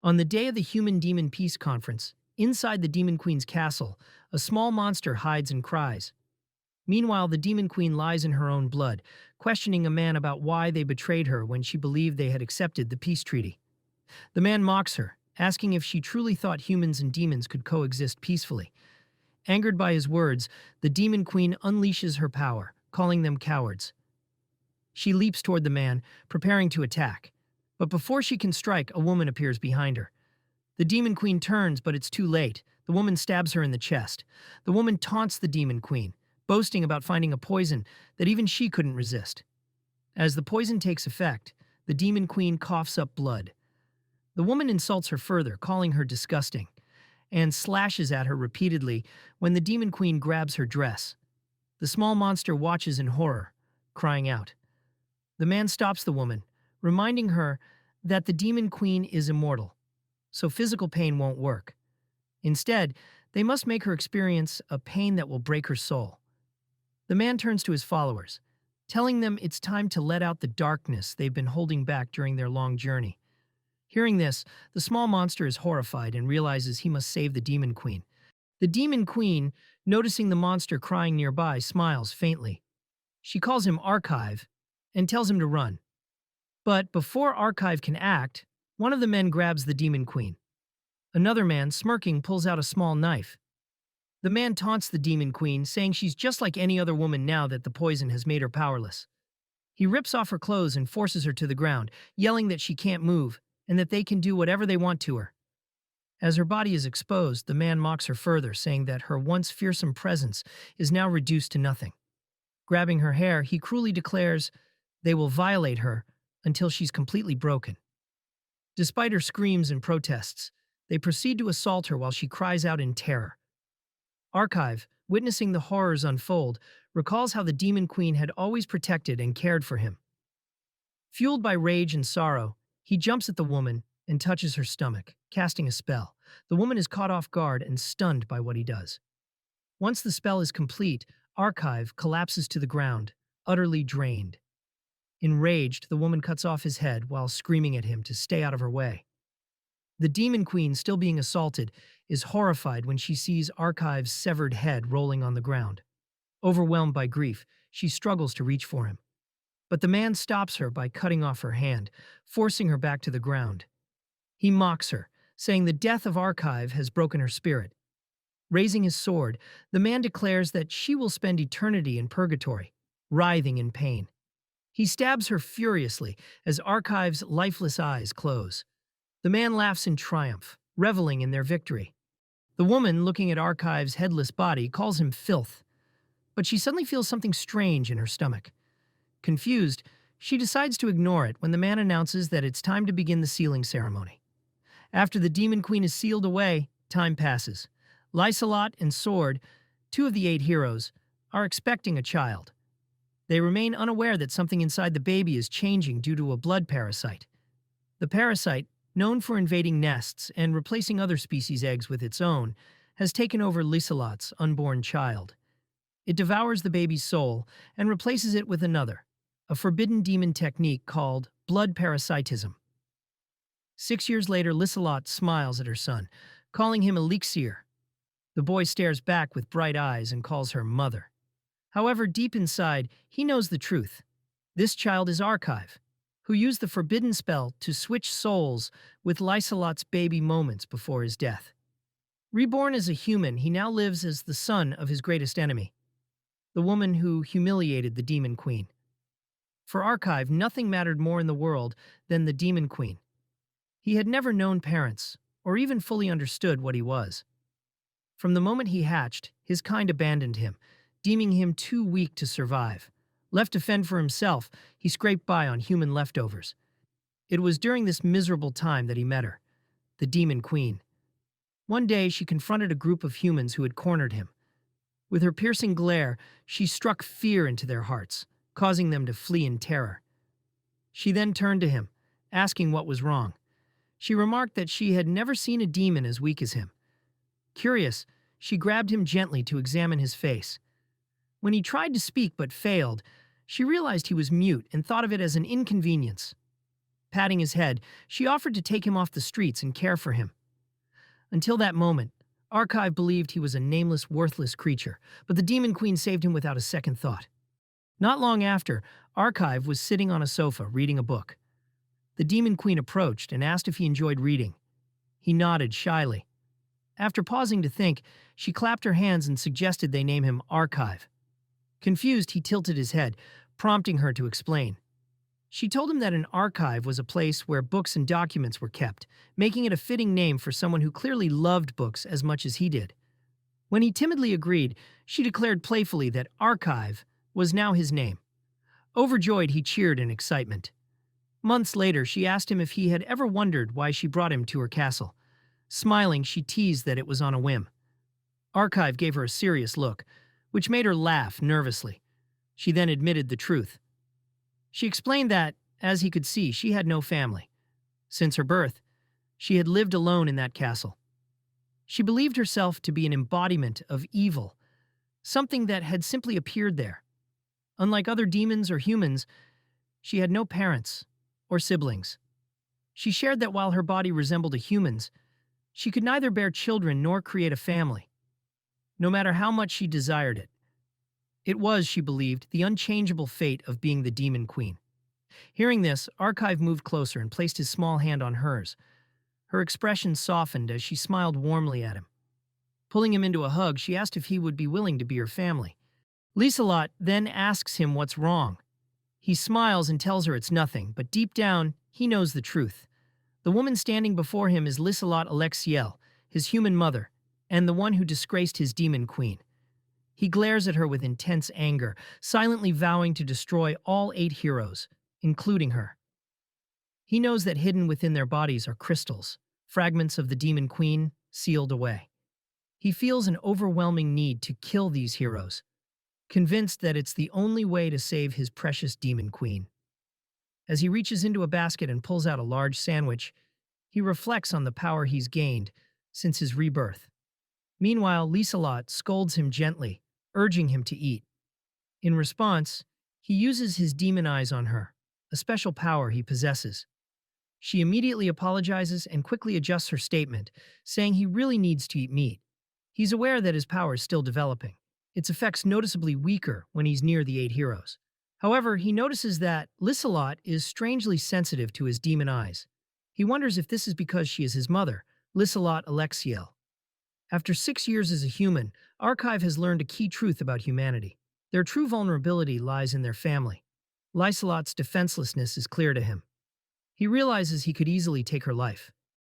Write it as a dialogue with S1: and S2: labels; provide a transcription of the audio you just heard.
S1: On the day of the Human-Demon Peace Conference, inside the Demon Queen's castle, a small monster hides and cries. Meanwhile, the Demon Queen lies in her own blood, questioning a man about why they betrayed her when she believed they had accepted the peace treaty. The man mocks her, asking if she truly thought humans and demons could coexist peacefully. Angered by his words, the Demon Queen unleashes her power, calling them cowards. She leaps toward the man, preparing to attack. But before she can strike, a woman appears behind her. The Demon Queen turns, but it's too late. The woman stabs her in the chest. The woman taunts the Demon Queen, boasting about finding a poison that even she couldn't resist. As the poison takes effect, the Demon Queen coughs up blood. The woman insults her further, calling her disgusting, and slashes at her repeatedly when the Demon Queen grabs her dress. The small monster watches in horror, crying out. The man stops the woman, reminding her that the Demon Queen is immortal, so physical pain won't work. Instead, they must make her experience a pain that will break her soul. The man turns to his followers, telling them it's time to let out the darkness they've been holding back during their long journey. Hearing this, the small monster is horrified and realizes he must save the Demon Queen. The Demon Queen, noticing the monster crying nearby, smiles faintly. She calls him Archive and tells him to run. But before Archive can act, one of the men grabs the Demon Queen. Another man, smirking, pulls out a small knife. The man taunts the Demon Queen, saying she's just like any other woman now that the poison has made her powerless. He rips off her clothes and forces her to the ground, yelling that she can't move and that they can do whatever they want to her. As her body is exposed, the man mocks her further, saying that her once fearsome presence is now reduced to nothing. Grabbing her hair, he cruelly declares they will violate her until she's completely broken. Despite her screams and protests, they proceed to assault her while she cries out in terror. Archive, witnessing the horrors unfold, recalls how the Demon Queen had always protected and cared for him. Fueled by rage and sorrow, he jumps at the woman and touches her stomach, casting a spell. The woman is caught off guard and stunned by what he does. Once the spell is complete, Archive collapses to the ground, utterly drained. Enraged, the woman cuts off his head while screaming at him to stay out of her way. The Demon Queen, still being assaulted, is horrified when she sees Archive's severed head rolling on the ground. Overwhelmed by grief, she struggles to reach for him. But the man stops her by cutting off her hand, forcing her back to the ground. He mocks her, saying the death of Archive has broken her spirit. Raising his sword, the man declares that she will spend eternity in purgatory, writhing in pain. He stabs her furiously as Archive's lifeless eyes close. The man laughs in triumph, reveling in their victory. The woman, looking at Archive's headless body, calls him filth. But she suddenly feels something strange in her stomach. Confused, she decides to ignore it when the man announces that it's time to begin the sealing ceremony. After the Demon Queen is sealed away, time passes. Lysalot and Sword, two of the 8 heroes, are expecting a child. They remain unaware that something inside the baby is changing due to a blood parasite. The parasite, known for invading nests and replacing other species' eggs with its own, has taken over Lysalot's unborn child. It devours the baby's soul and replaces it with another, a forbidden demon technique called blood parasitism. 6 years later, Lysalot smiles at her son, calling him Elixir. The boy stares back with bright eyes and calls her mother. However, deep inside, he knows the truth. This child is Archive, who used the forbidden spell to switch souls with Lysalot's baby moments before his death. Reborn as a human, he now lives as the son of his greatest enemy, the woman who humiliated the Demon Queen. For Archive, nothing mattered more in the world than the Demon Queen. He had never known parents, or even fully understood what he was. From the moment he hatched, his kind abandoned him, deeming him too weak to survive. Left to fend for himself, he scraped by on human leftovers. It was during this miserable time that he met her, the Demon Queen. One day, she confronted a group of humans who had cornered him. With her piercing glare, she struck fear into their hearts, causing them to flee in terror. She then turned to him, asking what was wrong. She remarked that she had never seen a demon as weak as him. Curious, she grabbed him gently to examine his face. When he tried to speak but failed, she realized he was mute and thought of it as an inconvenience. Patting his head, she offered to take him off the streets and care for him. Until that moment, Archive believed he was a nameless, worthless creature, but the Demon Queen saved him without a second thought. Not long after, Archive was sitting on a sofa reading a book. The Demon Queen approached and asked if he enjoyed reading. He nodded shyly. After pausing to think, she clapped her hands and suggested they name him Archive. Confused, he tilted his head, prompting her to explain. She told him that an archive was a place where books and documents were kept, making it a fitting name for someone who clearly loved books as much as he did. When he timidly agreed, she declared playfully that Archive was now his name. Overjoyed, he cheered in excitement. Months later, she asked him if he had ever wondered why she brought him to her castle. Smiling, she teased that it was on a whim. Archive gave her a serious look, which made her laugh nervously. She then admitted the truth. She explained that, as he could see, she had no family. Since her birth, she had lived alone in that castle. She believed herself to be an embodiment of evil, something that had simply appeared there. Unlike other demons or humans, she had no parents or siblings. She shared that while her body resembled a human's, she could neither bear children nor create a family, no matter how much she desired it. It was, she believed, the unchangeable fate of being the Demon Queen. Hearing this, Archive moved closer and placed his small hand on hers. Her expression softened as she smiled warmly at him. Pulling him into a hug, she asked if he would be willing to be her family. Lieselot then asks him what's wrong. He smiles and tells her it's nothing, but deep down, he knows the truth. The woman standing before him is Lieselot Alexiel, his human mother, and the one who disgraced his Demon Queen. He glares at her with intense anger, silently vowing to destroy all 8 heroes, including her. He knows that hidden within their bodies are crystals, fragments of the Demon Queen sealed away. He feels an overwhelming need to kill these heroes, convinced that it's the only way to save his precious Demon Queen. As he reaches into a basket and pulls out a large sandwich, he reflects on the power he's gained since his rebirth. Meanwhile, Lieselot scolds him gently, urging him to eat. In response, he uses his demon eyes on her, a special power he possesses. She immediately apologizes and quickly adjusts her statement, saying he really needs to eat meat. He's aware that his power is still developing. Its effects noticeably weaker when he's near the 8 heroes. However, he notices that Lieselot is strangely sensitive to his demon eyes. He wonders if this is because she is his mother, Lieselot Alexiel. After 6 years as a human, Archive has learned a key truth about humanity. Their true vulnerability lies in their family. Lieselot's defenselessness is clear to him. He realizes he could easily take her life.